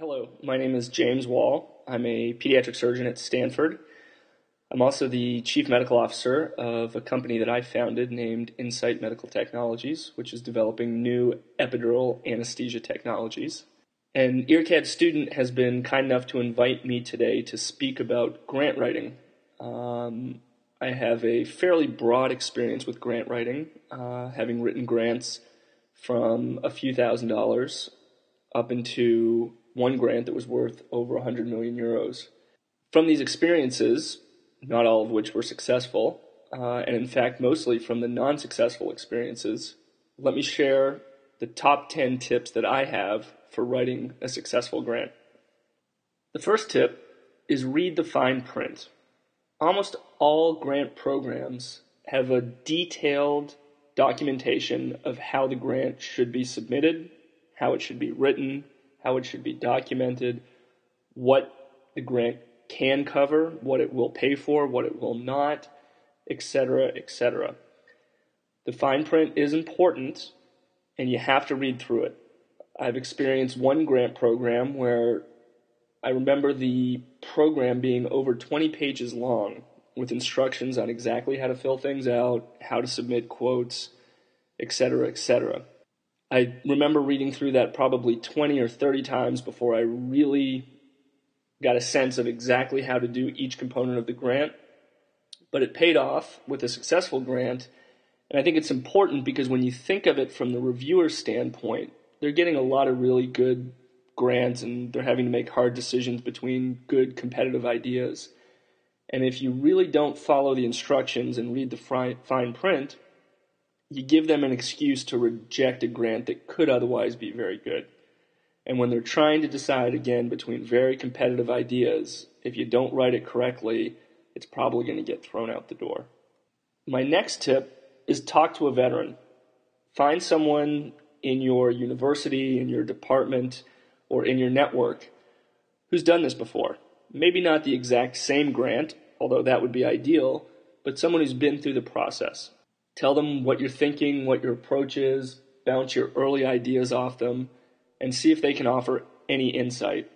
Hello, my name is James Wall. I'm a pediatric surgeon at Stanford. I'm also the chief medical officer of a company that I founded named Insight Medical Technologies, which is developing new epidural anesthesia technologies. An EarCAD student has been kind enough to invite me today to speak about grant writing. I have a fairly broad experience with grant writing, having written grants from a few $1,000s up into one grant that was worth over 100 million euros. From these experiences, not all of which were successful, and in fact mostly from the non-successful experiences, let me share the top 10 tips that I have for writing a successful grant. The first tip is read the fine print. Almost all grant programs have a detailed documentation of how the grant should be submitted, how it should be written, how it should be documented, what the grant can cover, what it will pay for, what it will not, etc., etc. The fine print is important, and you have to read through it. I've experienced one grant program where I remember the program being over 20 pages long with instructions on exactly how to fill things out, how to submit quotes, etc., etc. I remember reading through that probably 20 or 30 times before I really got a sense of exactly how to do each component of the grant. But it paid off with a successful grant, and I think it's important because when you think of it from the reviewer's standpoint, they're getting a lot of really good grants and they're having to make hard decisions between good competitive ideas. And if you really don't follow the instructions and read the fine print, you give them an excuse to reject a grant that could otherwise be very good. And when they're trying to decide again between very competitive ideas, if you don't write it correctly, it's probably going to get thrown out the door. My next tip is talk to a veteran. Find someone in your university, in your department, or in your network who's done this before. Maybe not the exact same grant, although that would be ideal, but someone who's been through the process. Tell them what you're thinking, what your approach is, bounce your early ideas off them, and see if they can offer any insight.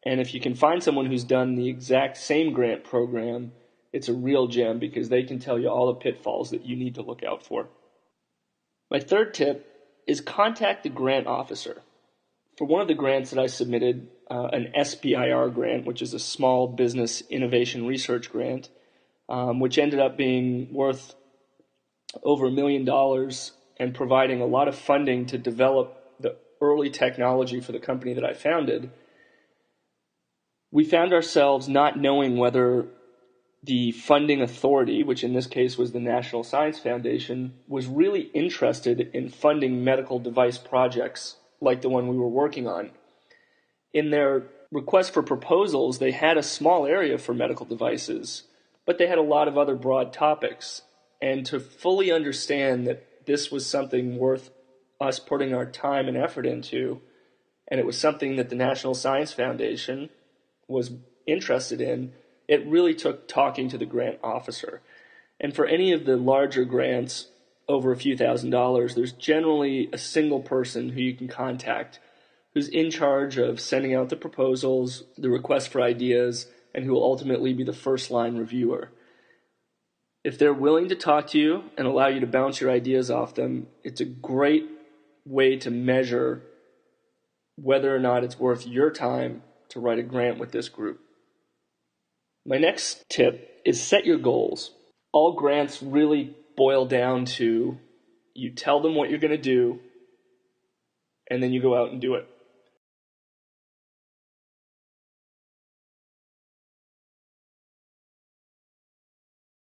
And if you can find someone who's done the exact same grant program, it's a real gem because they can tell you all the pitfalls that you need to look out for. My third tip is contact the grant officer. For one of the grants that I submitted, an SBIR grant, which is a Small Business Innovation Research Grant, which ended up being worth over $1 million and providing a lot of funding to develop the early technology for the company that I founded, we found ourselves not knowing whether the funding authority, which in this case was the National Science Foundation, was really interested in funding medical device projects like the one we were working on. In their request for proposals, they had a small area for medical devices, but they had a lot of other broad topics. And to fully understand that this was something worth us putting our time and effort into, and it was something that the National Science Foundation was interested in, it really took talking to the grant officer. And for any of the larger grants over a few $1,000s, there's generally a single person who you can contact who's in charge of sending out the proposals, the requests for ideas, and who will ultimately be the first-line reviewer. If they're willing to talk to you and allow you to bounce your ideas off them, it's a great way to measure whether or not it's worth your time to write a grant with this group. My next tip is set your goals. All grants really boil down to you tell them what you're going to do, and then you go out and do it.